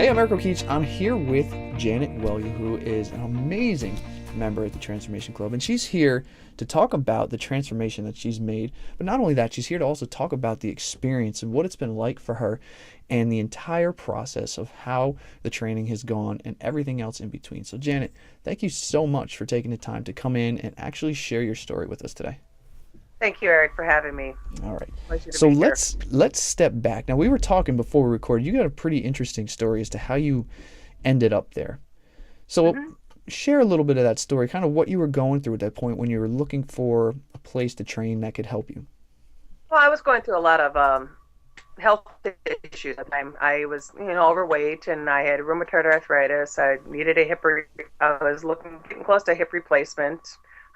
I'm Eric O'Keefe. I'm here with Janet Welu, who is an amazing member at the Transformation Club, and she's here to talk about the transformation that she's made. But not only that, she's here to also talk about the experience and what it's been like for her and the entire process of how the training has gone and everything else in between. So Janet, thank you so much for taking the time to come in and actually share your story with us today. Thank you, Eric, for having me. All right. Pleasure to So be here. let's step back. Now, we were talking before we recorded. You got a pretty interesting story as to how you ended up there. So hmm share a little bit of that story, kind of what you were going through at that point when you were looking for a place to train that could help you. Well, I was going through a lot of health issues at the time. I was, overweight, and I had rheumatoid arthritis. I needed a I was getting close to a hip replacement.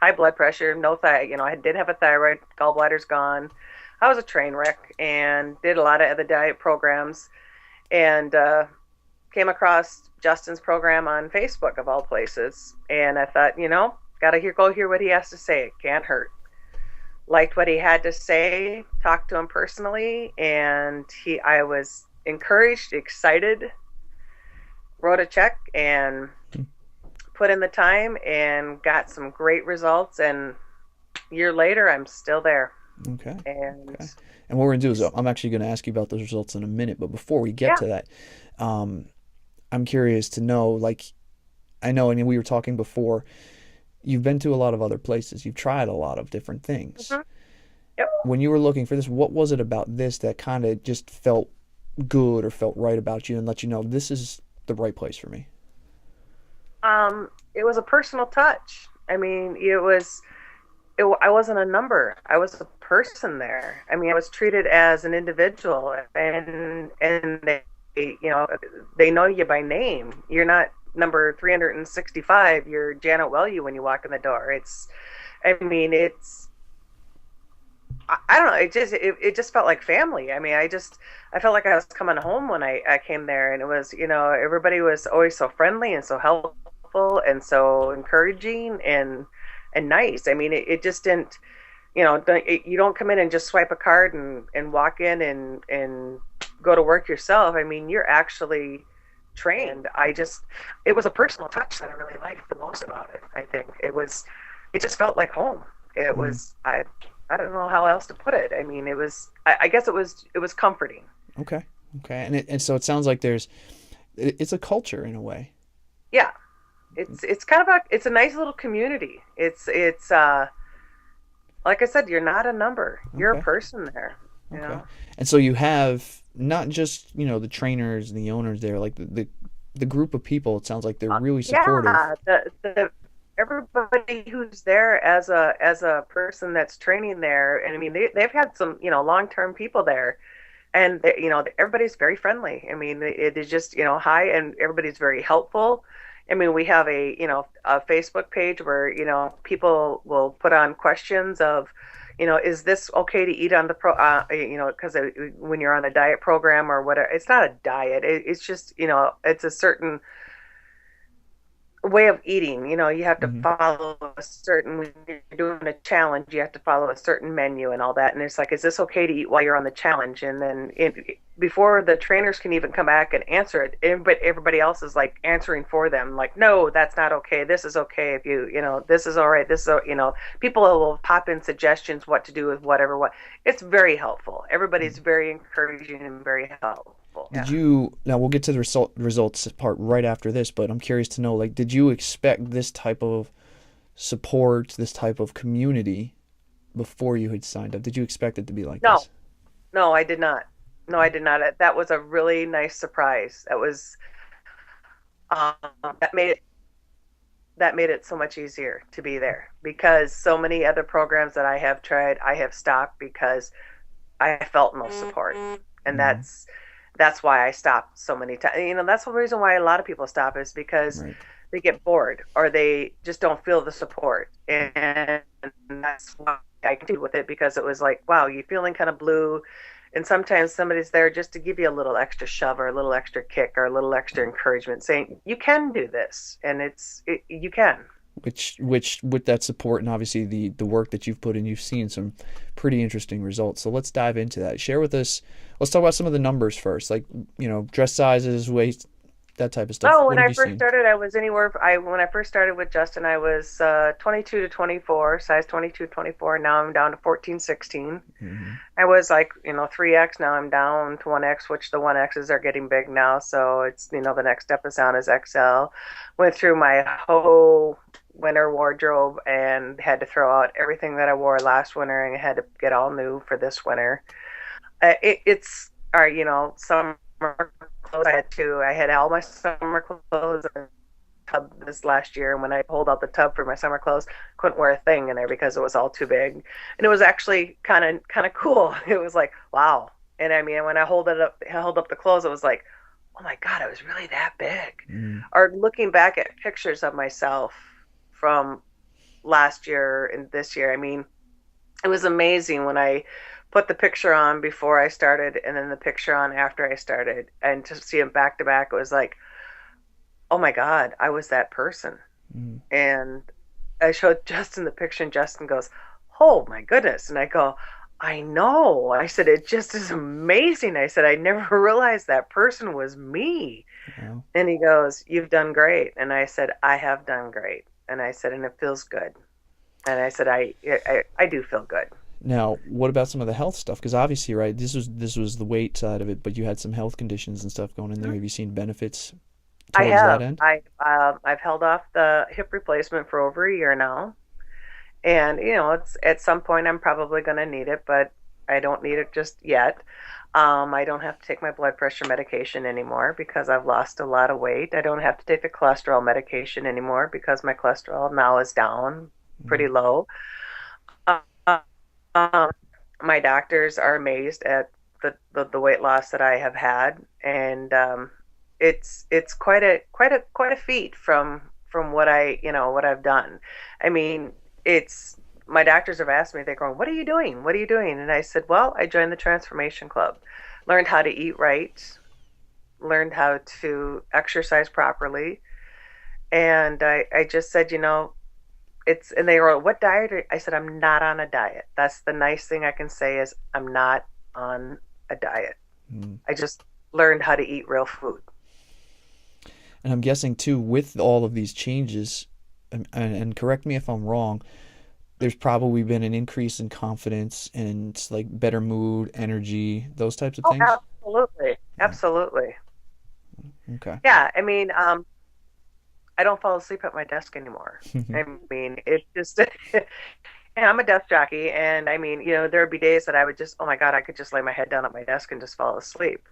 High blood pressure, no I did have a thyroid, gallbladder's gone. I was a train wreck and did a lot of other diet programs, and came across Justin's program on Facebook of all places. And I thought, gotta go hear what he has to say. It can't hurt. Liked what he had to say, talked to him personally, and I was encouraged, excited, wrote a check and put in the time and got some great results. And a year later, I'm still there. Okay. And Okay. And what we're gonna do is I'm actually gonna ask you about those results in a minute. But before we get yeah. to that, um, I'm curious to know, like, I know, and we were talking before, you've been to a lot of other places. You've tried a lot of different things. hmm Yep. When you were looking for this, what was it about this that kind of just felt good or felt right about you and let you know this is the right place for me? It was a personal touch. I mean, I wasn't a number. I was a person there. I mean, I was treated as an individual, and they know you by name. You're not number 365. You're Janet Welu when you walk in the door. I mean, I don't know. It just felt like family. I mean, I felt like I was coming home when I came there, and it was, everybody was always so friendly and so helpful and so encouraging and nice. I mean, it just didn't, you don't come in and just swipe a card and walk in and go to work yourself. I mean, you're actually trained. It was a personal touch that I really liked the most about it. I think it just felt like home. It Mm, was, I don't know how else to put it. I mean, I guess it was comforting. okay. Okay. And so it sounds like it's a culture in a way. Yeah. It's kind of it's a nice little community. It's like I said, you're not a number. You're a Okay. person there, you Okay. know. And so you have not just, the trainers and the owners there, like the group of people, it sounds like they're really supportive. Yeah, the everybody who's there as a person that's training there, and I mean they've had some long-term people there, and everybody's very friendly. I mean it is just hi, and everybody's very helpful. I mean we have a Facebook page where people will put on questions of is this okay to eat on the because when you're on a diet program or whatever, it's not a diet, it's just it's a certain way of eating. You have to Hmm. follow a certain, when you're doing a challenge, you have to follow a certain menu and all that. And it's like, is this okay to eat while you're on the challenge? And then before the trainers can even come back and answer it, everybody else is like answering for them. Like, no, that's not okay. This is okay. If this is all right. This is, people will pop in suggestions what to do with whatever, it's very helpful. Everybody's very encouraging and very helpful. Did Yeah. you, now we'll get to the results part right after this, but I'm curious to know, like, did you expect this type of support, this type of community before you had signed up? Did you expect it to be like No, this? no, I did not. No, I did not. That was a really nice surprise. Um, that made it that made it so much easier to be there, because so many other programs that I have tried, I have stopped because I felt no support, and Hmm. that's why I stopped so many times. That's the reason why a lot of people stop, is because Right. they get bored or they just don't feel the support, and that's why I continued with it, because it was like, wow, you're feeling kind of blue, and sometimes somebody's there just to give you a little extra shove or a little extra kick or a little extra encouragement, saying you can do this, and you can. Which with that support and obviously the work that you've put in, you've seen some pretty interesting results. So let's dive into that. Share with us. Let's talk about some of the numbers first, like dress sizes, weight, that type of stuff? No, What when have I you first seen? started, I was anywhere. I when I first started with Justin, I was 22 to 24, size 22, 24. Now I'm down to 14, 16. Hmm. I was like, 3X. Now I'm down to 1X, which the 1Xs are getting big now. So it's, the next step is down is XL. Went through my whole winter wardrobe and had to throw out everything that I wore last winter and I had to get all new for this winter. It's, or, summer clothes. I had all my summer clothes in the tub this last year. And when I pulled out the tub for my summer clothes, couldn't wear a thing in there because it was all too big. And it was actually kind of cool. It was like, wow. And I mean, when held up the clothes, it was like, oh my God, it was really that big. Mm. Or looking back at pictures of myself from last year and this year, I mean, it was amazing when I put the picture on before I started and then the picture on after I started and to see them back to back, it was like, oh my God, I was that person. Mm. And I showed Justin the picture and Justin goes, oh my goodness. And I go, I know. I said, it just is amazing. I said, I never realized that person was me. Wow. And he goes, you've done great. And I said, I have done great. And I said, and it feels good. And I said, I do feel good. Now, what about some of the health stuff? Because obviously, right, this was the weight side of it, but you had some health conditions and stuff going in there. Have you seen benefits I towards that have. end? I've held off the hip replacement for over a year now, and it's at some point I'm probably going to need it, but I don't need it just yet. I don't have to take my blood pressure medication anymore because I've lost a lot of weight. I don't have to take the cholesterol medication anymore because my cholesterol now is down pretty Mm. low. Uh, um, my doctors are amazed at the weight loss that I have had, and it's quite a feat from what I've done. I mean, it's my doctors have asked me, they're going, "What are you doing? What are you doing?" And I said, "Well, I joined the Transformation Club, learned how to eat right, learned how to exercise properly, and I just said, it's and they were, what diet I said, I'm not on a diet. That's the nice thing I can say is I'm not on a diet. Mm. I just learned how to eat real food. And I'm guessing too, with all of these changes, and correct me if I'm wrong, there's probably been an increase in confidence and like better mood, energy, those types of Oh, things. absolutely. Yeah. Absolutely. Okay. Yeah, I mean, I don't fall asleep at my desk anymore. I mean, it just and I'm a desk jockey, and I mean, there would be days that I would just, oh my God, I could just lay my head down at my desk and just fall asleep.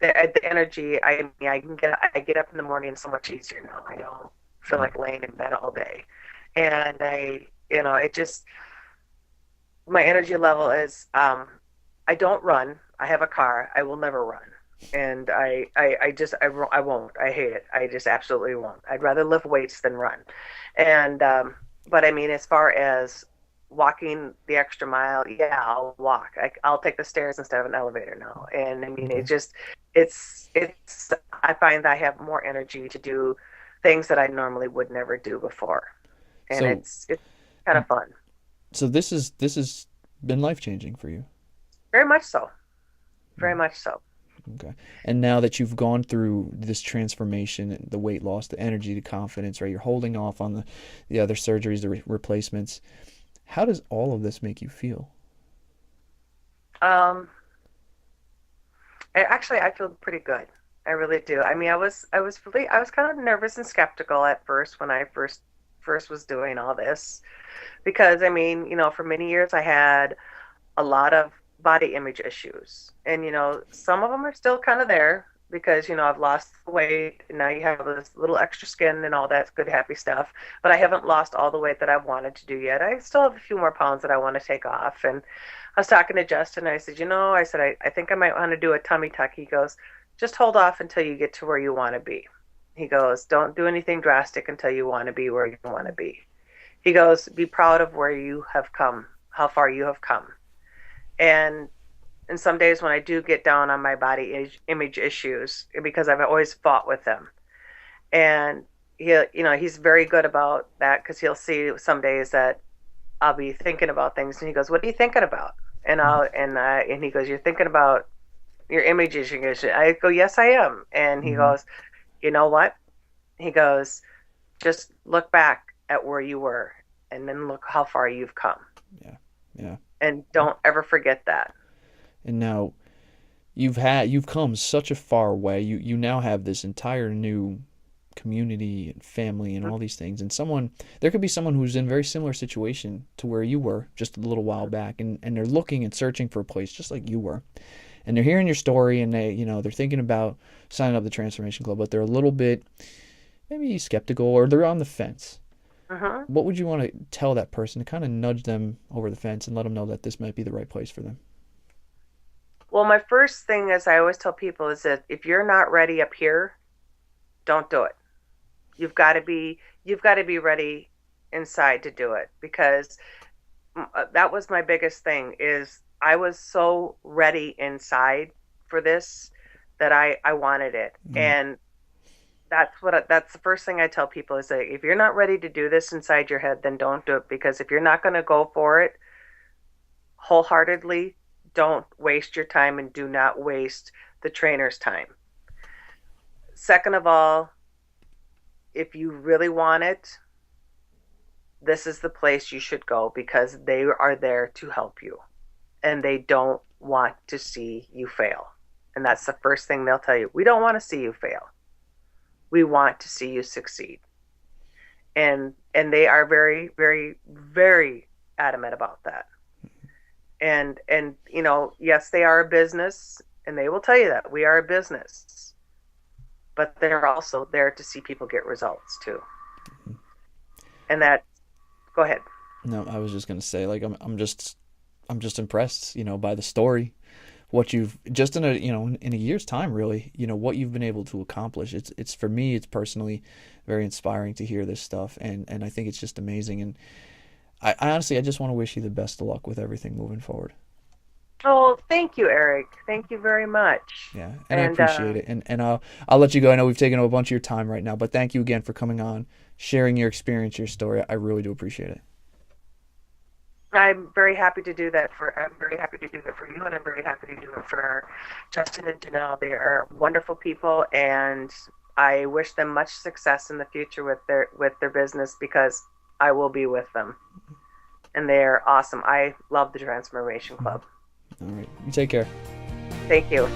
The energy, I mean, I get up in the morning so much easier now. I don't feel Mm. like laying in bed all day, and it just my energy level is, I don't run. I have a car. I will never run. And I won't. I hate it. I just absolutely won't. I'd rather lift weights than run. And but I mean, as far as walking the extra mile, yeah, I'll walk. I'll take the stairs instead of an elevator now. And I mean, Okay. it's. I find that I have more energy to do things that I normally would never do before, and So, it's kind of fun. so this has been life changing for you. Very much so. Very Mm. much so. Okay. And now that you've gone through this transformation, the weight loss, the energy, the confidence, right? You're holding off on the other surgeries, the replacements. How does all of this make you feel? Um, I feel pretty good. I really do. I mean, I was kind of nervous and skeptical at first when I first was doing all this because I mean, for many years I had a lot of body image issues, and some of them are still kind of there because I've lost the weight and now you have this little extra skin and all that good happy stuff, but I haven't lost all the weight that I wanted to do yet. I still have a few more pounds that I want to take off, and I was talking to Justin. I said, I think I might want to do a tummy tuck. He goes, just hold off until you get to where you want to be. He goes, don't do anything drastic until you want to be where you want to be. He goes, be proud of where you have come, how far you have come. And some days when I do get down on my body image issues, because I've always fought with them, and he's very good about that because he'll see some days that I'll be thinking about things, and he goes, "What are you thinking about?" And he goes, "You're thinking about your image issues." I go, "Yes, I am." And he Mm-hmm. goes, you know what? He goes, just look back at where you were and then look how far you've come. Yeah. Yeah. And don't ever forget that. And now you've come such a far way. You now have this entire new community and family and all these things. And there could be someone who's in a very similar situation to where you were just a little while back, and they're looking and searching for a place just like you were. And they're hearing your story, and they're thinking about signing up the Transformation Club, but they're a little bit maybe skeptical, or they're on the fence. Mm-hmm. What would you want to tell that person to kind of nudge them over the fence and let them know that this might be the right place for them? Well, my first thing, as I always tell people, is that if you're not ready up here, don't do it. You've got to be ready inside to do it, because that was my biggest thing. Is I was so ready inside for this that I wanted it. Mm, And that's the first thing I tell people, is that if you're not ready to do this inside your head, then don't do it, because if you're not going to go for it wholeheartedly, don't waste your time, and do not waste the trainer's time. Second of all, if you really want it, this is the place you should go, because they are there to help you and they don't want to see you fail. And that's the first thing they'll tell you. We don't want to see you fail. We want to see you succeed. And they are very, very, very adamant about that. And yes, they are a business, and they will tell you that we are a business, but they're also there to see people get results too. And that, go ahead. no, I was just gonna say, like, I'm just impressed, by the story, what you've just in a year's time, really, what you've been able to accomplish. It's for me, it's personally very inspiring to hear this stuff, and I think it's just amazing. And I honestly, I just want to wish you the best of luck with everything moving forward. Oh, thank you, Eric. Thank you very much. Yeah, and I And appreciate it. And I'll let you go. I know we've taken up a bunch of your time right now, but thank you again for coming on, sharing your experience, your story. I really do appreciate it. I'm very happy to do that for you, and I'm very happy to do it for Justin and Janelle. They are wonderful people, and I wish them much success in the future with their business, because I will be with them. And they're awesome. I love the Transformation Club. All right, you take care. Thank you.